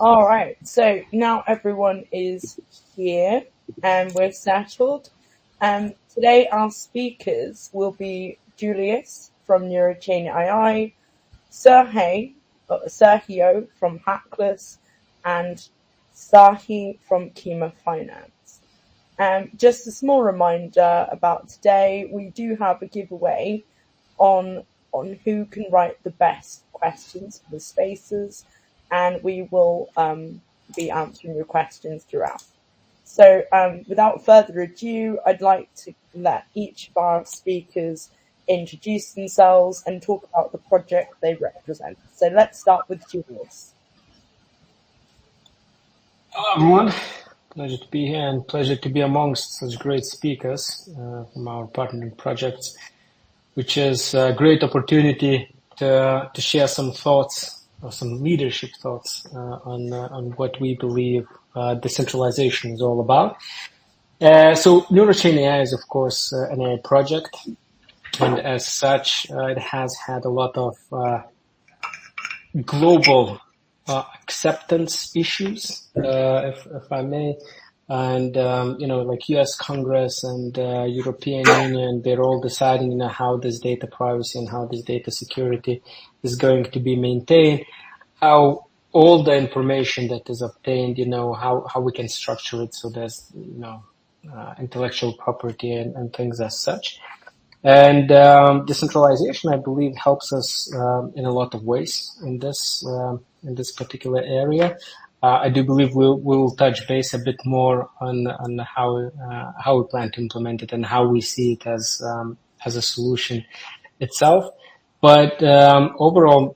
All right, so now everyone is here and we're settled. Today our speakers will be Julius from NeurochainAI, Sergio from Hackless, and Tzahi from Kima Finance. Just a small reminder about today, we do have a giveaway on who can write the best questions for the spaces, and we will be answering your questions throughout. So without further ado, I'd like to let each of our speakers introduce themselves and talk about the project they represent. So let's start with Julius. Hello, everyone. Pleasure to be here and pleasure to be amongst such great speakers from our partnering projects, which is a great opportunity to share some thoughts or some leadership thoughts on what we believe decentralization is all about. So NeurochainAI is, of course, an AI project, and as such, it has had a lot of global acceptance issues, if I may. And, like US Congress and European Union, they're all deciding, how this data privacy and how this data security is going to be maintained, how all the information that is obtained, how we can structure it so there's, intellectual property and things as such. And decentralization, I believe, helps us in a lot of ways in this particular area. I do believe we'll touch base a bit more on how we plan to implement it and how we see it as a solution itself. But overall,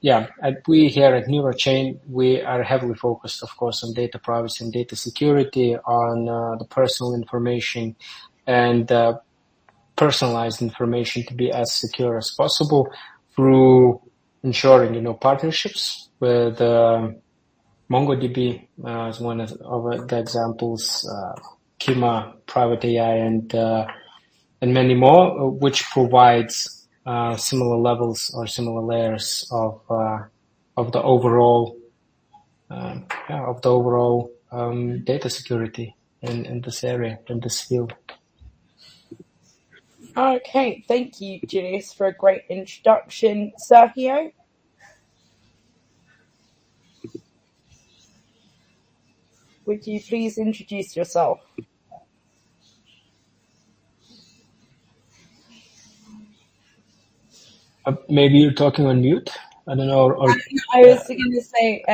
we here at NeuroChain, we are heavily focused, of course, on data privacy and data security, on the personal information and personalized information to be as secure as possible through ensuring, partnerships with MongoDB as one of the examples, Kima, Private AI, and many more, which provides similar levels or similar layers of the overall data security in this area, in this field. Okay, thank you, Julius, for a great introduction. Sergio? Would you please introduce yourself? Maybe you're talking on mute. I don't know. I was going to say,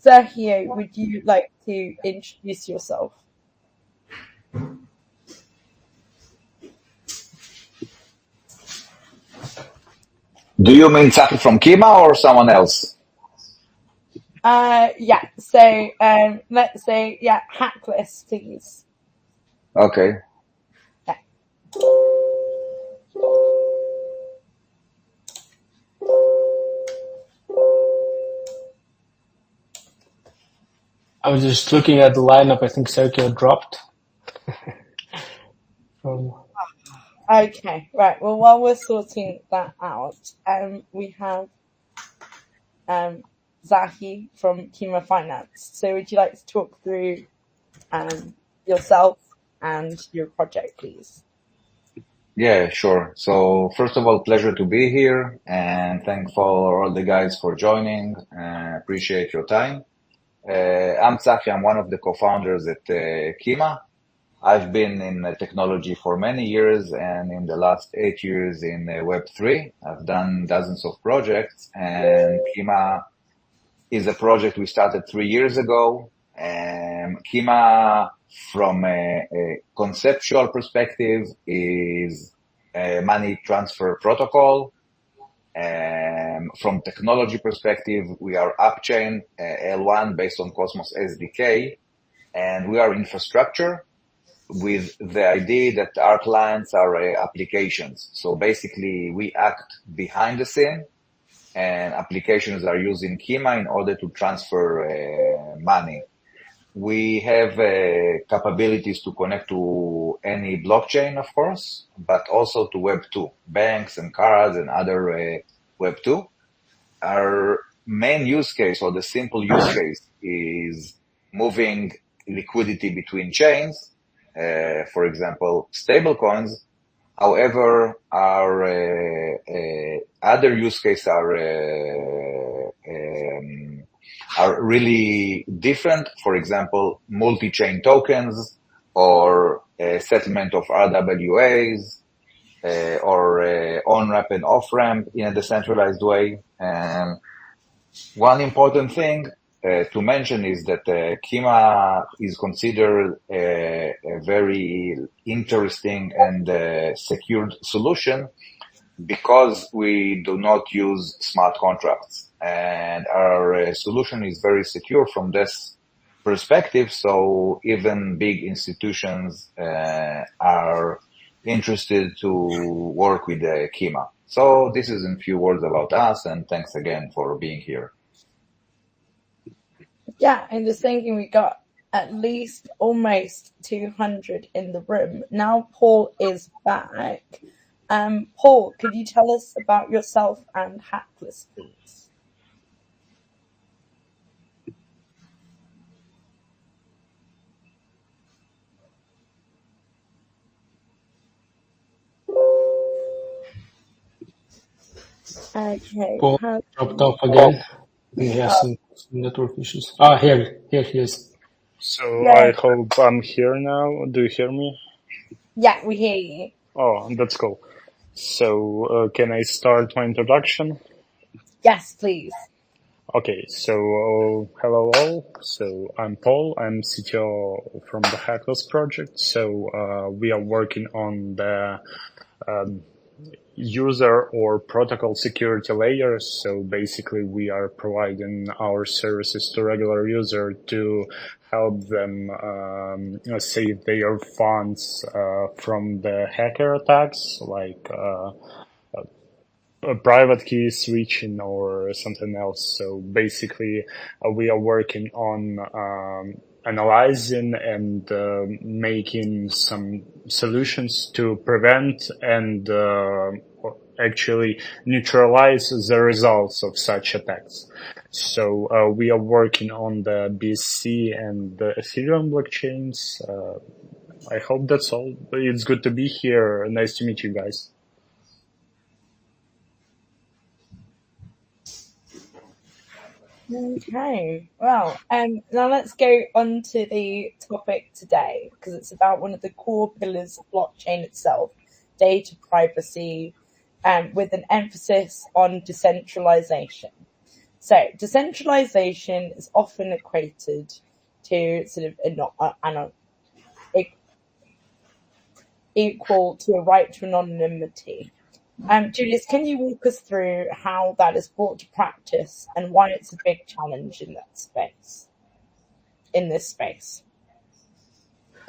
Sergio, would you like to introduce yourself? Do you mean Tzahi from Kima or someone else? Yeah. So let's say, Hackless, please. Okay. Yeah. I was just looking at the lineup. I think Sergio dropped. Okay, right. Well, while we're sorting that out, we have Tzahi from Kima Finance. So would you like to talk through yourself and your project, please? Yeah, sure. So first of all, pleasure to be here and thankful all the guys for joining. Appreciate your time. I'm Tzahi. I'm one of the co-founders at Kima. I've been in technology for many years, and in the last 8 years in Web3. I've done dozens of projects, and Kima is a project we started 3 years ago. Kima, from a conceptual perspective, is a money transfer protocol. From technology perspective, we are Upchain L1 based on Cosmos SDK, and we are infrastructure with the idea that our clients are applications. So basically, we act behind the scene, and applications are using Kima in order to transfer money. We have capabilities to connect to any blockchain, of course, but also to Web2, banks and cards and other Web2. Our main use case or the simple use case is moving liquidity between chains, for example, stable coins. However, our other use cases are really different. For example, multi-chain tokens or settlement of RWAs or on-ramp and off-ramp in a decentralized way. And one important thing to mention is that Kima is considered a very interesting and secured solution because we do not use smart contracts. And our solution is very secure from this perspective. So even big institutions are interested to work with Kima. So this is in few words about us, and thanks again for being here. Yeah, I'm just thinking we got at least almost 200 in the room. Now Paul is back. Paul, could you tell us about yourself and Hackless, please? Okay. Paul dropped off again. We have some network issues. Here he is. So Yeah. I hope I'm here now. Do you hear me? Yeah, we hear you. Oh, that's cool. So can I start my introduction? Yes, please. Okay, so hello all. So I'm Paul. I'm CTO from the Hackless project. So we are working on the user or protocol security layers. So basically we are providing our services to regular user to help them save their funds from the hacker attacks, like a private key switching or something else. So basically we are working on analyzing and making some solutions to prevent and actually neutralize the results of such attacks. So we are working on the BSC and the Ethereum blockchains. I hope that's all. It's good to be here. Nice to meet you guys. Okay, well, now let's go on to the topic today, because it's about one of the core pillars of blockchain itself, data privacy, with an emphasis on decentralization. So decentralization is often equated to sort of equal to a right to anonymity. Julius, can you walk us through how that is brought to practice and why it's a big challenge in that space, in this space?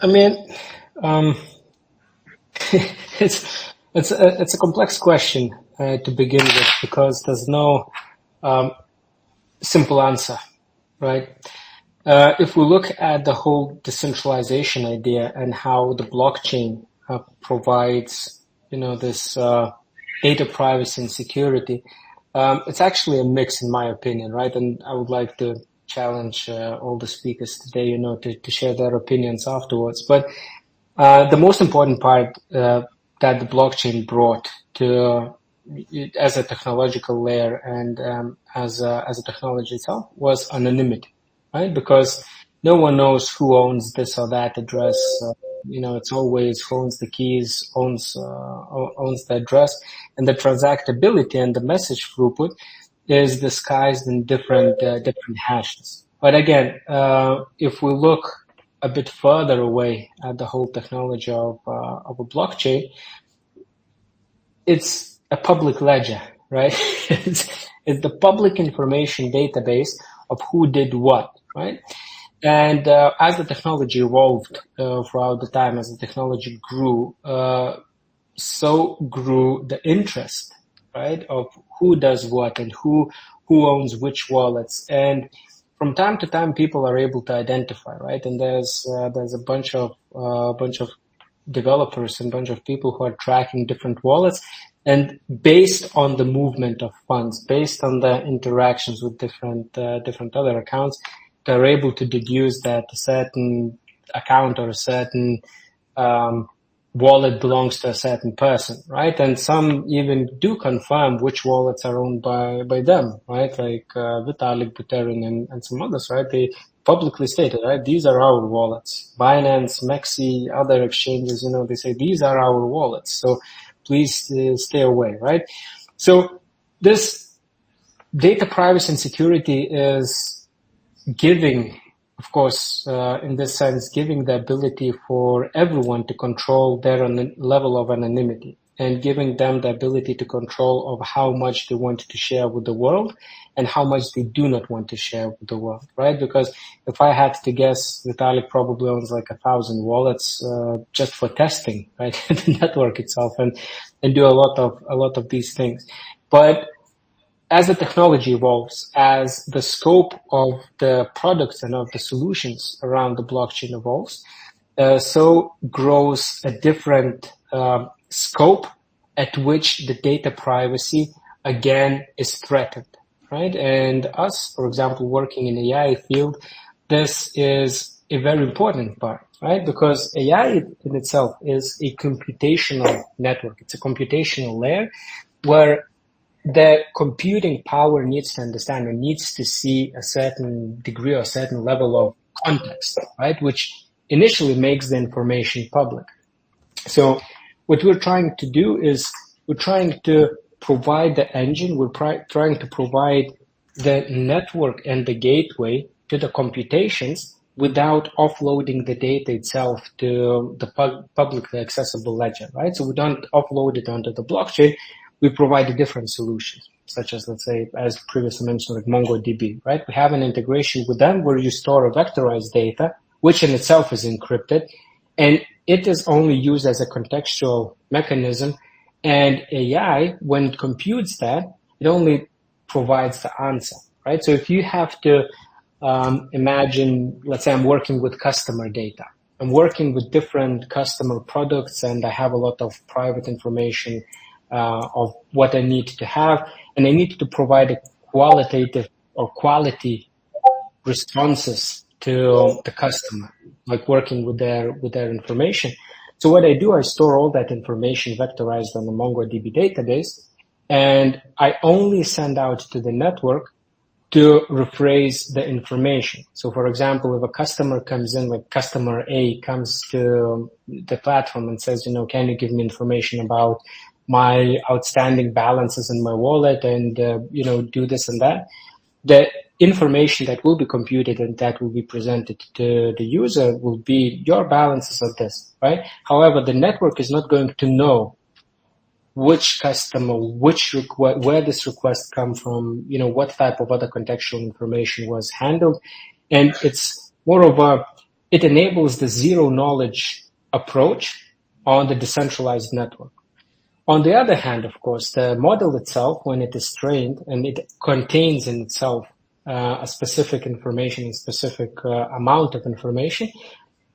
I mean, it's a complex question to begin with, because there's no simple answer, right? If we look at the whole decentralization idea and how the blockchain provides, this data privacy and security, it's actually a mix, in my opinion, right? And I would like to challenge all the speakers today, to share their opinions afterwards. But the most important part that the blockchain brought to as a technological layer and as a technology itself was anonymity, right? Because no one knows who owns this or that address. It's always who owns the keys, owns the address, and the transactability and the message throughput is disguised in different hashes. But again, if we look a bit further away at the whole technology of a blockchain, it's a public ledger, right? it's the public information database of who did what, right? And as the technology evolved throughout the time, as the technology grew, so grew the interest, right, of who does what and who owns which wallets. And from time to time, people are able to identify, right? And there's a bunch of developers and bunch of people who are tracking different wallets, And based on the movement of funds, based on the interactions with different other accounts, they're able to deduce that a certain account or a certain wallet belongs to a certain person, right? And some even do confirm which wallets are owned by them, right? Like Vitalik Buterin and some others, right? They publicly stated, right? These are our wallets. Binance, Maxi, other exchanges, they say these are our wallets. So please stay away, right? So this data privacy and security is giving, of course, in this sense, giving the ability for everyone to control their level of anonymity and giving them the ability to control of how much they want to share with the world and how much they do not want to share with the world, right? Because if I had to guess, Vitalik probably owns like 1,000 wallets just for testing, right? The network itself and do a lot of these things. But as the technology evolves, as the scope of the products and of the solutions around the blockchain evolves, so grows a different scope at which the data privacy again is threatened, right? And us, for example, working in AI field, this is a very important part, right? Because AI in itself is a computational network. It's a computational layer where the computing power needs to understand or needs to see a certain degree or a certain level of context, right? Which initially makes the information public. So what we're trying to do is we're trying to provide the engine, we're trying to provide the network and the gateway to the computations without offloading the data itself to the publicly accessible ledger, right? So we don't offload it onto the blockchain. We provide a different solution, such as, let's say, as previously mentioned, like MongoDB, right? We have an integration with them where you store a vectorized data, which in itself is encrypted, and it is only used as a contextual mechanism. And AI, when it computes that, it only provides the answer, right? So if you have to imagine, let's say I'm working with customer data. I'm working with different customer products, and I have a lot of private information of what I need to have, and I need to provide a qualitative or quality responses to the customer, like working with their information. So what I do, I store all that information vectorized on the MongoDB database, and I only send out to the network to rephrase the information. So for example, if a customer comes in, like customer A comes to the platform and says, can you give me information about my outstanding balances in my wallet and, do this and that, the information that will be computed and that will be presented to the user will be your balances of this, right? However, the network is not going to know which customer, where this request come from, what type of other contextual information was handled. And it's more of it enables the zero knowledge approach on the decentralized network. On the other hand, of course, the model itself, when it is trained and it contains in itself a specific information, a specific amount of information,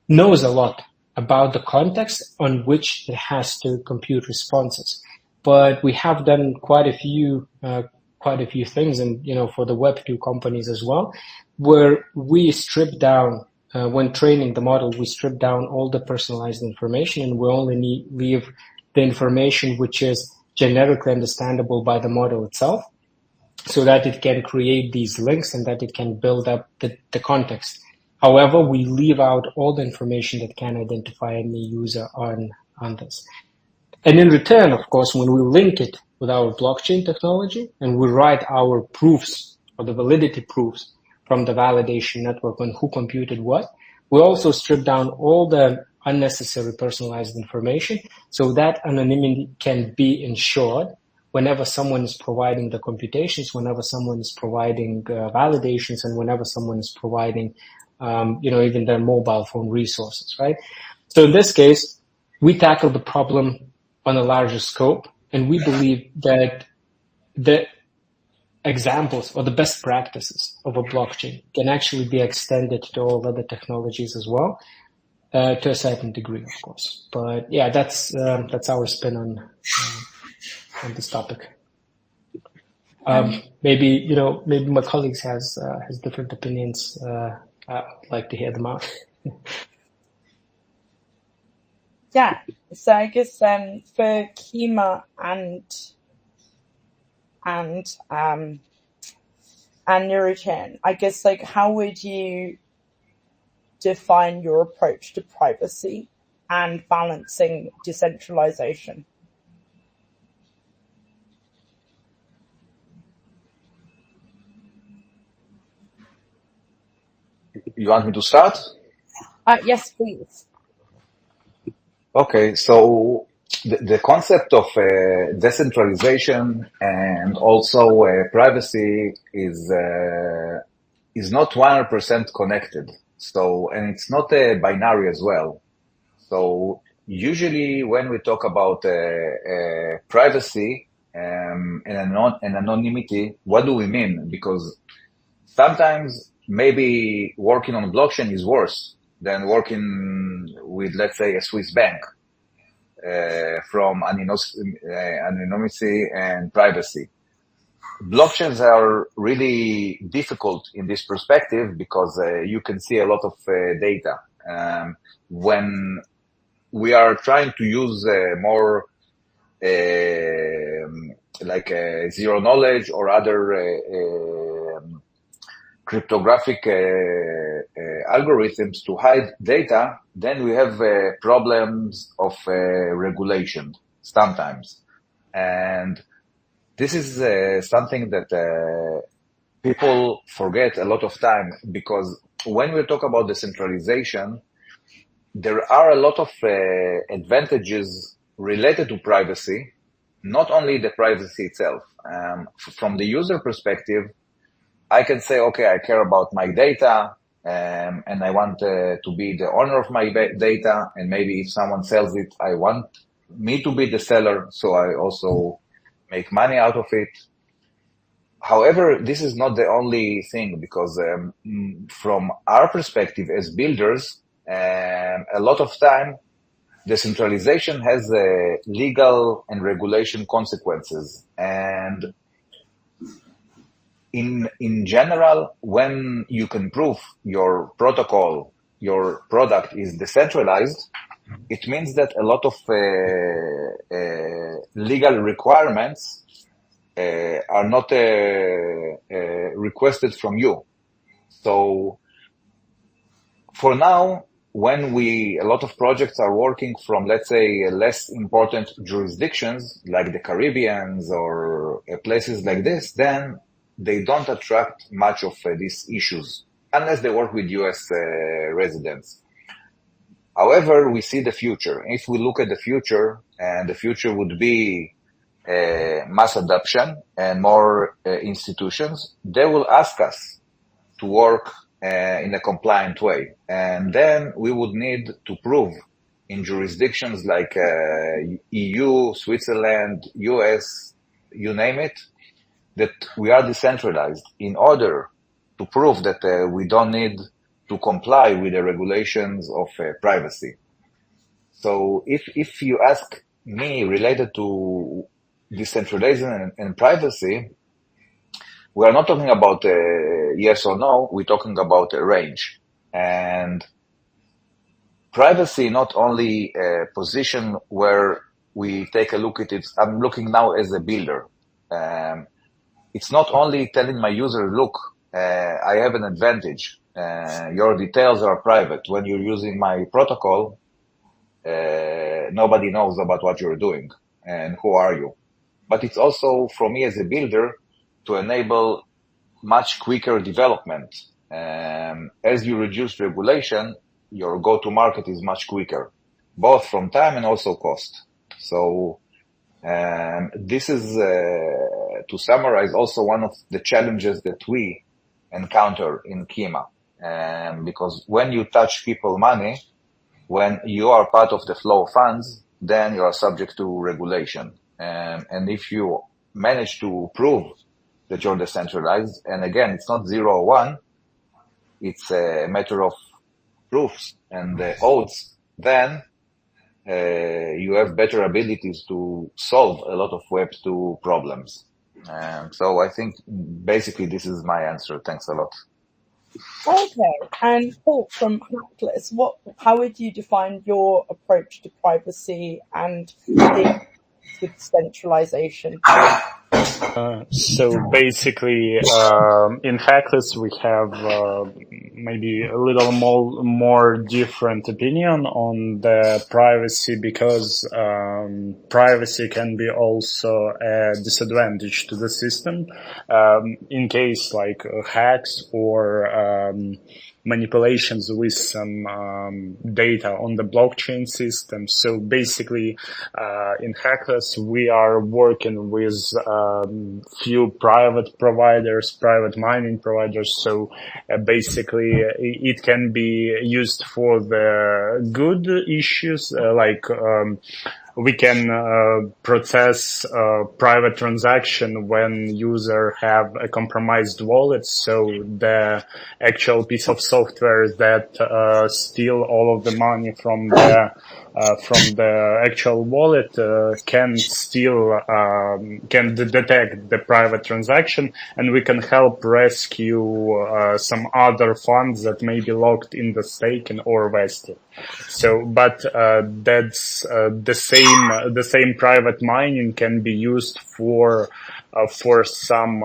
knows a lot about the context on which it has to compute responses. But we have done quite a few things, and for the Web2 companies as well, where we strip down when training the model, we strip down all the personalized information, and we only leave the information which is generically understandable by the model itself, so that it can create these links and that it can build up the context. However, we leave out all the information that can identify any user on this. And in return, of course, when we link it with our blockchain technology and we write our proofs or the validity proofs from the validation network on who computed what, we also strip down all the unnecessary personalized information so that anonymity can be ensured whenever someone is providing the computations, whenever someone is providing validations, and whenever someone is providing, even their mobile phone resources, right? So in this case, we tackle the problem on a larger scope, and we believe that the examples or the best practices of a blockchain can actually be extended to all other technologies as well, to a certain degree, of course. But yeah, that's our spin on this topic. Maybe my colleagues has different opinions. I'd like to hear them out. Yeah. So I guess for Kima and NeuroChain, I guess how would you define your approach to privacy and balancing decentralization? You want me to start? Yes, please. Okay, so the concept of decentralization and also privacy is not 100% connected. So, and it's not binary as well. So usually when we talk about privacy and anonymity, what do we mean? Because sometimes maybe working on blockchain is worse than working with, let's say, a Swiss bank from anonymity and privacy. Blockchains are really difficult in this perspective because you can see a lot of data. When we are trying to use more like zero knowledge or other cryptographic algorithms to hide data, then we have problems of regulation sometimes. And this is something that people forget a lot of time, because when we talk about decentralization, there are a lot of advantages related to privacy, not only the privacy itself. From the user perspective, I can say, okay, I care about my data, and I want to be the owner of my data, and maybe if someone sells it, I want me to be the seller, so I also make money out of it. However, this is not the only thing, because from our perspective as builders, a lot of time, decentralization has legal and regulation consequences. And in general, when you can prove your protocol, your product is decentralized, it means that a lot of legal requirements are not requested from you. So for now, when a lot of projects are working from, let's say, less important jurisdictions like the Caribbeans or places like this, then they don't attract much of these issues unless they work with US residents. However, we see the future. If we look at the future, and the future would be mass adoption and more institutions, they will ask us to work in a compliant way. And then we would need to prove in jurisdictions like EU, Switzerland, US, you name it, that we are decentralized in order to prove that we don't need to comply with the regulations of privacy. So if you ask me related to decentralization and privacy, we are not talking about yes or no, we're talking about a range. And privacy not only a position where we take a look at it. I'm looking now as a builder. It's not only telling my user, look, I have an advantage. Your details are private. When you're using my protocol, nobody knows about what you're doing and who are you. But it's also, for me as a builder, to enable much quicker development. As you reduce regulation, your go-to-market is much quicker, both from time and also cost. So this is, to summarize, also one of the challenges that we encounter in Kima. Because when you touch people money, when you are part of the flow of funds, then you are subject to regulation. And if you manage to prove that you're decentralized, and again, it's not 0 or 1, it's a matter of proofs and oaths, then you have better abilities to solve a lot of Web2 problems. So I think basically this is my answer. Thanks a lot. Okay, and Paul from Hackless, how would you define your approach to privacy and the with centralization? So basically, in Hackless, we have maybe a little more different opinion on the privacy, because privacy can be also a disadvantage to the system in case like hacks or manipulations with some data on the blockchain system. So basically, in Hackless, we are working with few private providers, private mining providers. So basically, it can be used for the good issues, like we can process private transaction when user have a compromised wallet. So the actual piece of software that steal all of the money from the actual wallet can still can detect the private transaction, and we can help rescue some other funds that may be locked in the staking or vested. So, but that's the same private mining can be used for some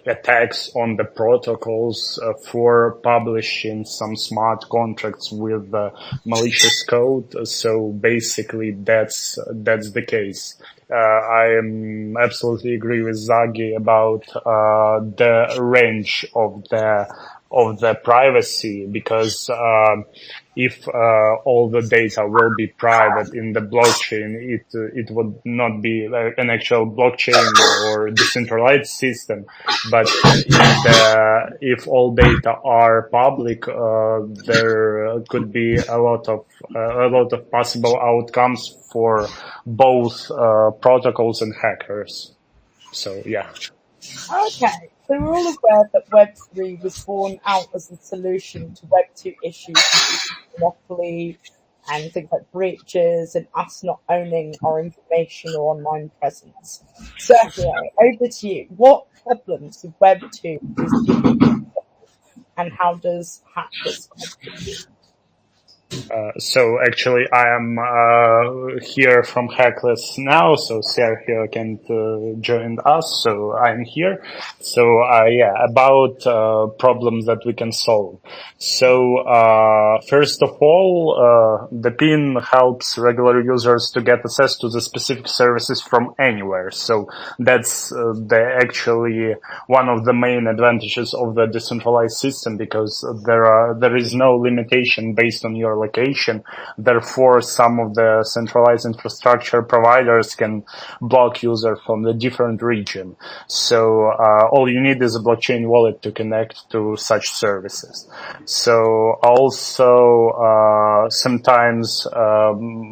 attacks on the protocols, for publishing some smart contracts with malicious code. So basically, that's the case. I absolutely agree with Tzahi about the range of the privacy, because if all the data will be private in the blockchain, it would not be an actual blockchain or decentralized system. But if all data are public, there could be a lot of possible outcomes for both protocols and hackers. So yeah. Okay, so we're all aware that Web3 was born out as a solution to Web2 issues, monopoly and things like breaches and us not owning our information or online presence. Sergio, over to you. What problems with Web2 does DePIN solve, and how does Hackless contribute? So actually, I am here from Hackless now, so Sergio can't join us, so I'm here. So yeah, about problems that we can solve. So first of all, the PIN helps regular users to get access to the specific services from anywhere. So that's actually one of the main advantages of the decentralized system, because there is no limitation based on your location. Therefore, some of the centralized infrastructure providers can block user from the different region. So all you need is a blockchain wallet to connect to such services. So also sometimes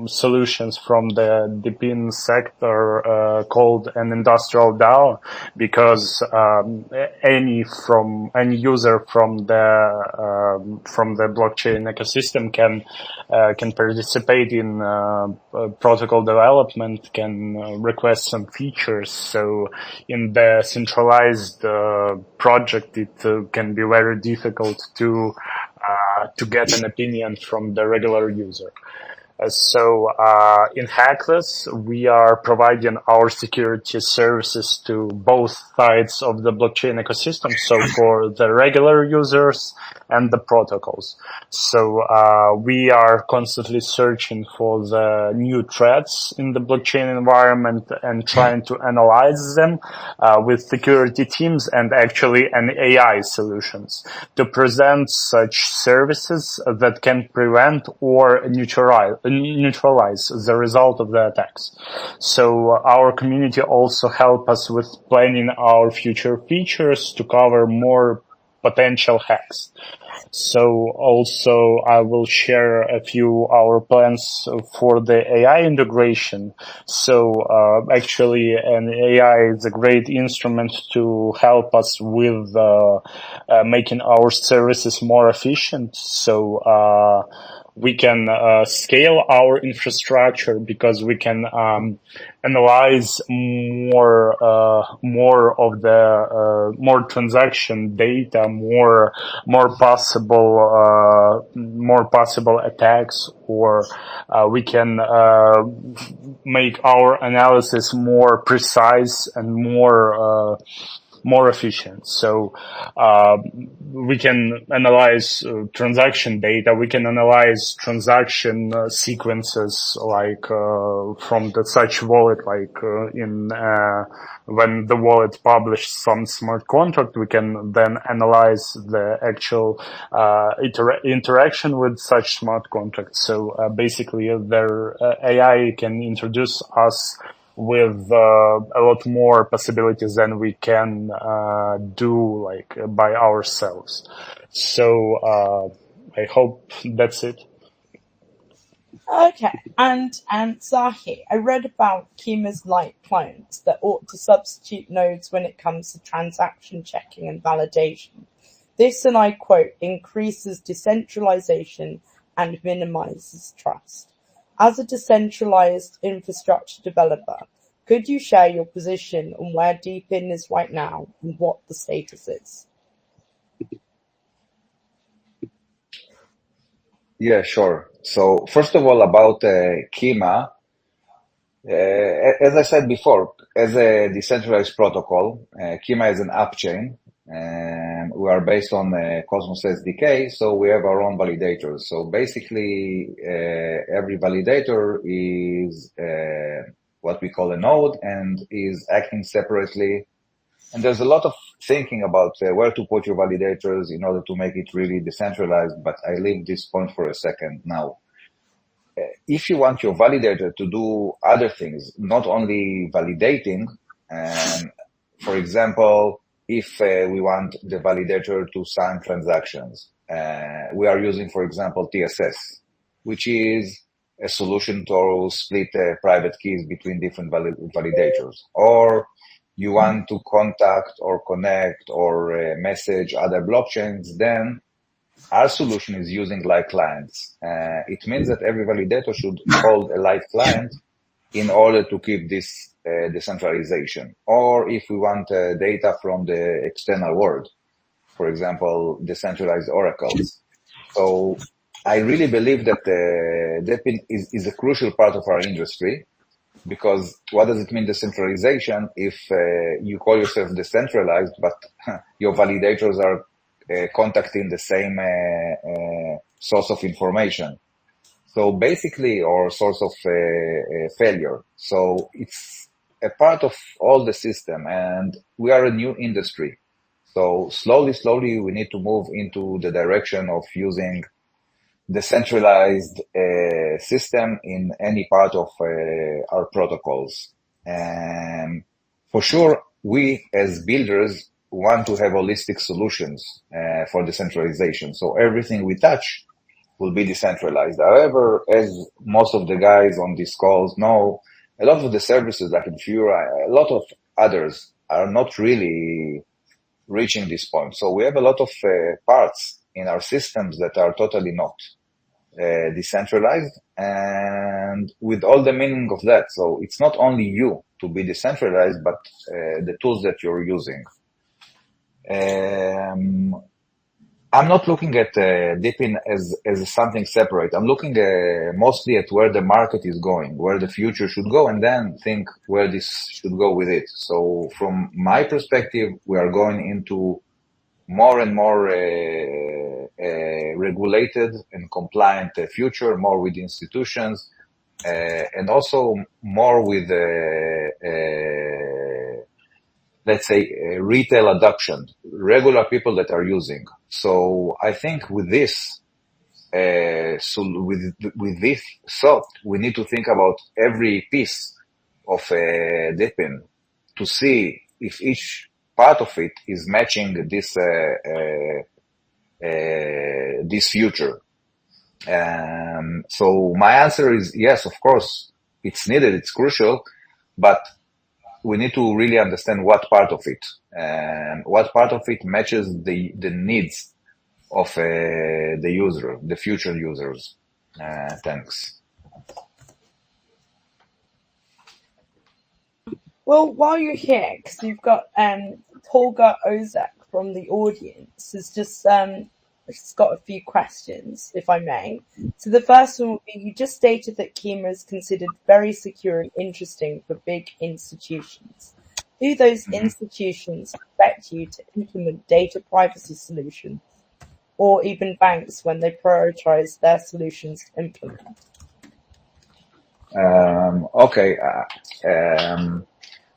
solutions from the DePIN sector called an industrial DAO, because any user from the blockchain ecosystem can participate in protocol development, can request some features. So in the centralized project, it can be very difficult to get an opinion from the regular user. So in Hackless, we are providing our security services to both sides of the blockchain ecosystem, so for the regular users and the protocols. So we are constantly searching for the new threats in the blockchain environment and trying to analyze them with security teams and actually an AI solutions to present such services that can prevent or neutralize the result of the attacks. So our community also help us with planning our future features to cover more potential hacks. So also I will share a few our plans for the AI integration. So actually an AI is a great instrument to help us with making our services more efficient. So we can scale our infrastructure because we can analyze more transaction data, more possible attacks, or we can make our analysis more precise and more efficient. So we can analyze transaction data. We can analyze transaction sequences, like from such wallet, like when the wallet published some smart contract, we can then analyze the actual interaction with such smart contract. So basically, their AI can introduce us with a lot more possibilities than we can do like by ourselves. So I hope that's it. Okay, and Tzahi, I read about Kima's light clients that ought to substitute nodes when it comes to transaction checking and validation. This, and I quote, increases decentralization and minimizes trust. As a decentralized infrastructure developer, could you share your position on where DePIN is right now and what the status is? Yeah, sure. So first of all, about Kima, as I said before, as a decentralized protocol, Kima is an app chain, and we are based on Cosmos SDK, so we have our own validators. So basically, every validator is what we call a node and is acting separately. And there's a lot of thinking about where to put your validators in order to make it really decentralized, but I leave this point for a second now. If you want your validator to do other things, not only validating, for example, if we want the validator to sign transactions, we are using, for example, TSS, which is a solution to split private keys between different validators. Or you want to contact or connect or message other blockchains, then our solution is using light clients. It means that every validator should hold a light client in order to keep this decentralization. Or if we want data from the external world, for example, decentralized oracles. So I really believe that DePIN is a crucial part of our industry, because what does it mean, decentralization, if you call yourself decentralized, but your validators are contacting the same source of information? So basically, or source of failure. So it's a part of all the system, and we are a new industry. So slowly, we need to move into the direction of using decentralized system in any part of our protocols. And for sure, we as builders want to have holistic solutions for decentralization. So everything we touch will be decentralized. However, as most of the guys on these calls know, a lot of the services like Infura, a lot of others are not really reaching this point. So we have a lot of parts in our systems that are totally not decentralized, and with all the meaning of that. So it's not only you to be decentralized, but the tools that you're using. I'm not looking at DePIN as something separate. I'm looking mostly at where the market is going, where the future should go, and then think where this should go with it. So from my perspective, we are going into more and more regulated and compliant future, more with institutions, and also more with let's say, retail adoption, regular people that are using. So I think with this, with this thought, we need to think about every piece of DePIN to see if each part of it is matching this this future. So my answer is yes, of course, it's needed, it's crucial, but we need to really understand what part of it and what part of it matches the needs of the user, the future users. Thanks. Well, while you're here, because you've got Tolga Ozek from the audience has just got a few questions, if I may. So the first one will be, you just stated that Kima is considered very secure and interesting for big institutions. Do those institutions expect you to implement data privacy solutions, or even banks when they prioritize their solutions to implement? Okay.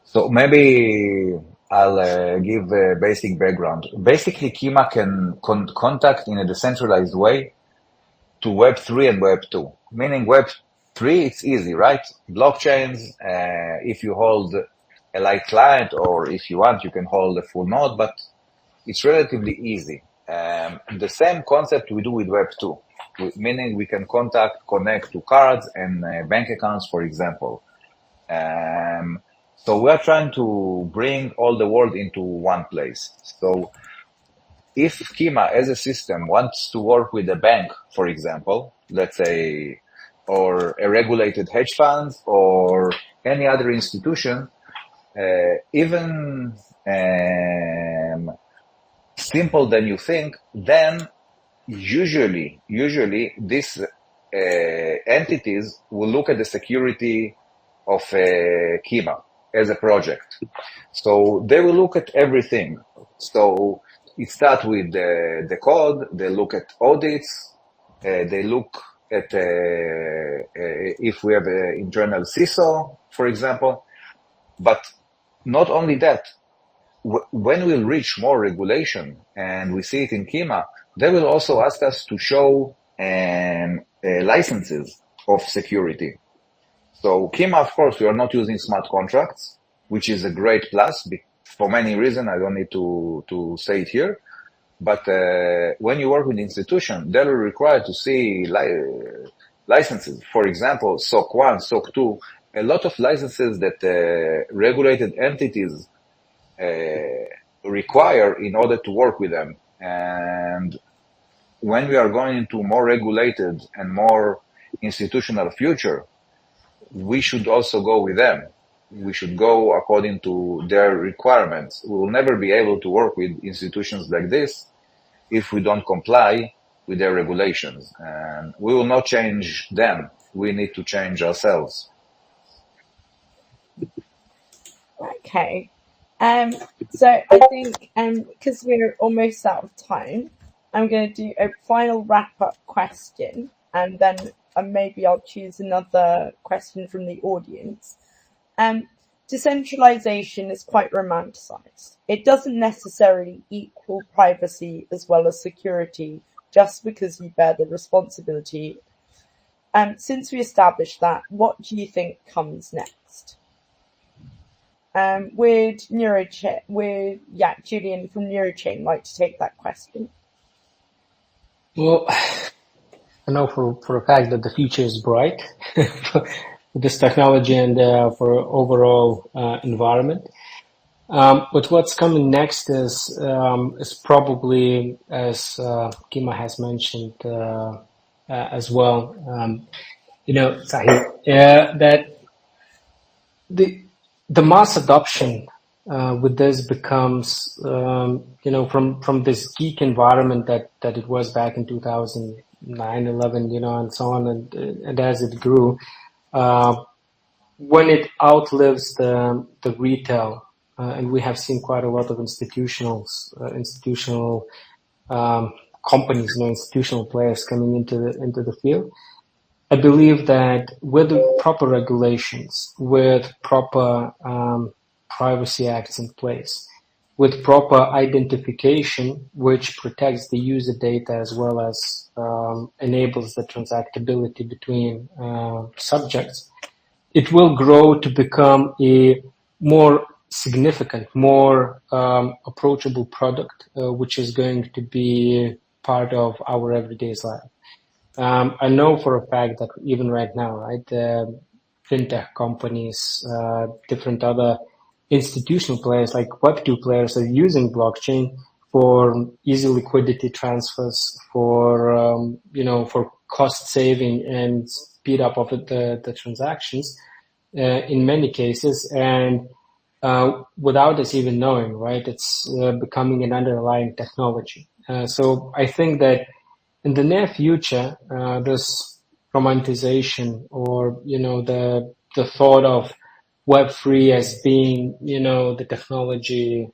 So maybe I'll give a basic background. Basically, Kima can contact in a decentralized way to Web3 and Web2. Meaning Web3, it's easy, right? Blockchains, if you hold a light client, or if you want, you can hold a full node, but it's relatively easy. The same concept we do with Web2, meaning we can connect to cards and bank accounts, for example. So we are trying to bring all the world into one place. So if Kima as a system wants to work with a bank, for example, let's say, or a regulated hedge fund or any other institution, even simple than you think, then usually these entities will look at the security of Kima as a project. So they will look at everything. So it starts with the code, they look at audits, they look at if we have an internal CISO, for example. But not only that, when we'll reach more regulation, and we see it in Kima, they will also ask us to show licenses of security. So Kima, of course, we are not using smart contracts, which is a great plus for many reasons. I don't need to say it here. But when you work with institutions, they're required to see licenses. For example, SOC 1, SOC 2, a lot of licenses that regulated entities require in order to work with them. And when we are going into more regulated and more institutional future, we should also go with them. We should go according to their requirements. We will never be able to work with institutions like this if we don't comply with their regulations. And we will not change them. We need to change ourselves. Okay. So I think because we're almost out of time, I'm going to do a final wrap-up question, and then maybe I'll choose another question from the audience. Decentralization is quite romanticized. It doesn't necessarily equal privacy as well as security just because you bear the responsibility. Since we established that, what do you think comes next? Would Julian from NeuroChain like to take that question? Well, I know for a fact that the future is bright for this technology and for overall environment. But what's coming next is probably, as Kima has mentioned as well, Tzahi, that the mass adoption with this becomes, from this geek environment that it was back in 2009, 11, and so on, and as it grew, when it outlives the retail, and we have seen quite a lot of institutional companies, institutional players coming into the field. I believe that with proper regulations, with proper privacy acts in place, with proper identification, which protects the user data as well as enables the transactability between subjects, it will grow to become a more significant, more approachable product, which is going to be part of our everyday life. I know for a fact that even right now, right, fintech companies, different other institutional players like Web2 players are using blockchain for easy liquidity transfers, for for cost saving and speed up of the transactions in many cases, and without us even knowing, right? It's becoming an underlying technology. So I think that in the near future, this romanticization or the thought of Web3 as being the technology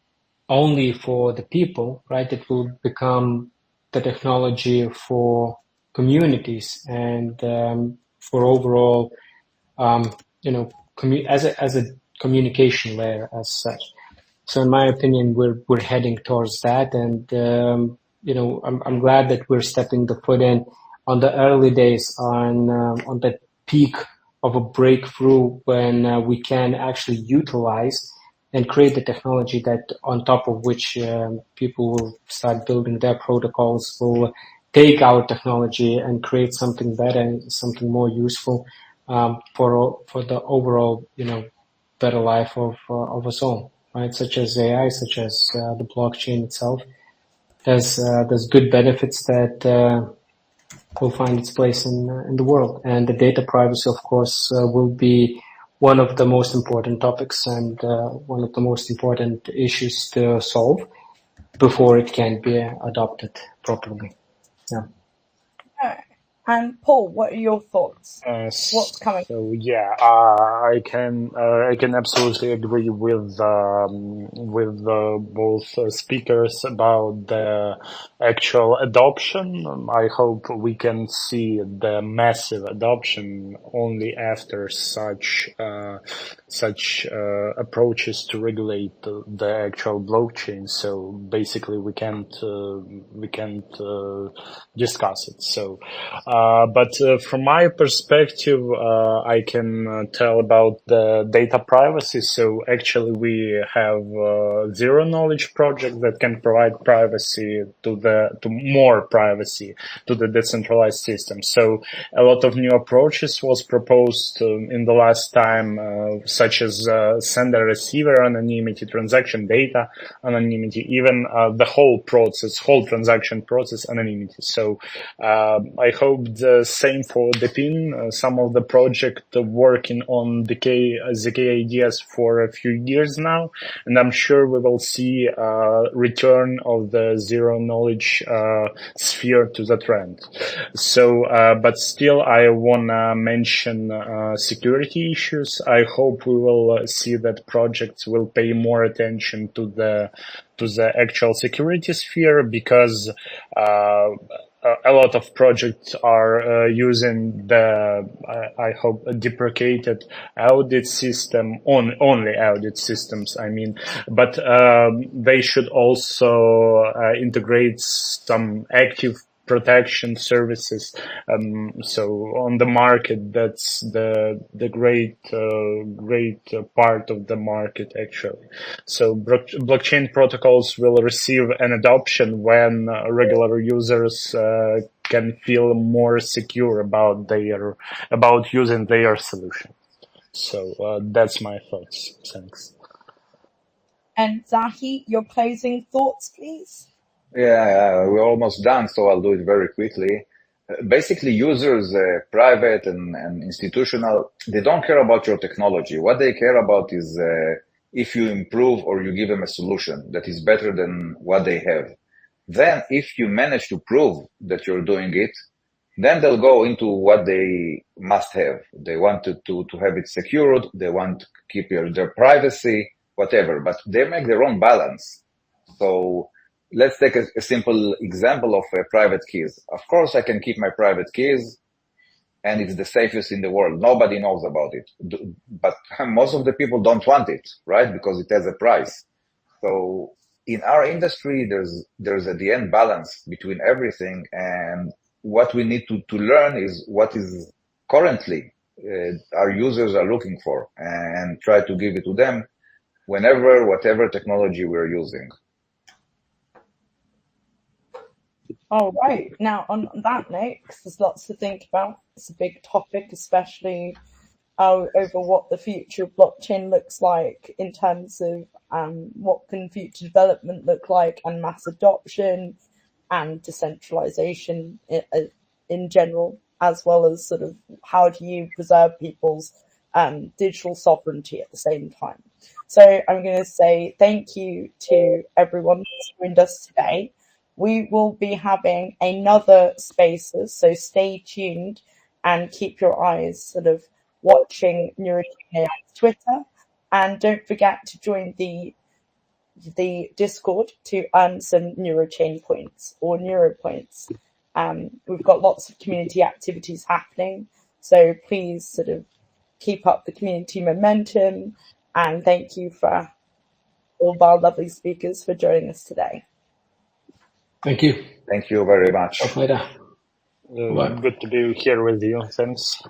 only for the people, right? It will become the technology for communities and for overall, as a communication layer as such. So in my opinion, we're heading towards that, and I'm glad that we're stepping the foot in on the early days on the peak of a breakthrough when we can actually utilize and create the technology that on top of which people will start building their protocols, will take our technology and create something better, something more useful for the overall better life of us all. Right, such as AI, such as the blockchain itself. There's good benefits that will find its place in the world, and the data privacy, of course, will be one of the most important topics and one of the most important issues to solve before it can be adopted properly. Yeah. And Paul, what are your thoughts? What's coming? So yeah, I can absolutely agree with both speakers about the actual adoption. I hope we can see the massive adoption only after such approaches to regulate the actual blockchain. So basically, we can't discuss it. So. But from my perspective, I can tell about the data privacy. So actually, we have zero knowledge project that can provide privacy to more privacy to the decentralized system. So a lot of new approaches was proposed in the last time, such as sender receiver anonymity, transaction data anonymity, even the whole transaction process anonymity. So I hope the same for DePIN. Some of the project working on ZK ideas for a few years now, and I'm sure we will see return of the zero knowledge sphere to the trend. So, but still, I wanna mention security issues. I hope we will see that projects will pay more attention to the actual security sphere, because a lot of projects are using the, I hope, deprecated audit system, only audit systems, I mean, but they should also integrate some active protection services. So on the market, that's the great part of the market actually. So blockchain protocols will receive an adoption when regular users can feel more secure about using their solution. So that's my thoughts. Thanks. And Tzahi, your closing thoughts, please. Yeah, we're almost done, so I'll do it very quickly. Basically, users, private and institutional, they don't care about your technology. What they care about is if you improve or you give them a solution that is better than what they have. Then, if you manage to prove that you're doing it, then they'll go into what they must have. They want to have it secured. They want to keep their privacy, whatever, but they make their own balance. So let's take a simple example of private keys. Of course, I can keep my private keys and it's the safest in the world. Nobody knows about it, but most of the people don't want it, right? Because it has a price. So in our industry, there's at the end balance between everything, and what we need to learn is what is currently our users are looking for, and try to give it to them whatever technology we're using. All right. Now, on that note, 'cause there's lots to think about. It's a big topic, especially over what the future of blockchain looks like in terms of what can future development look like, and mass adoption and decentralization in general, as well as sort of how do you preserve people's digital sovereignty at the same time. So I'm going to say thank you to everyone who's joined us today. We will be having another Spaces, so stay tuned and keep your eyes sort of watching NeurochainAI's Twitter, and don't forget to join the Discord to earn some NeuroChain points or Neuro points. We've got lots of community activities happening, so please sort of keep up the community momentum, and thank you for all of our lovely speakers for joining us today. Thank you. Thank you very much. Talk later. Good to be here with you. Thanks.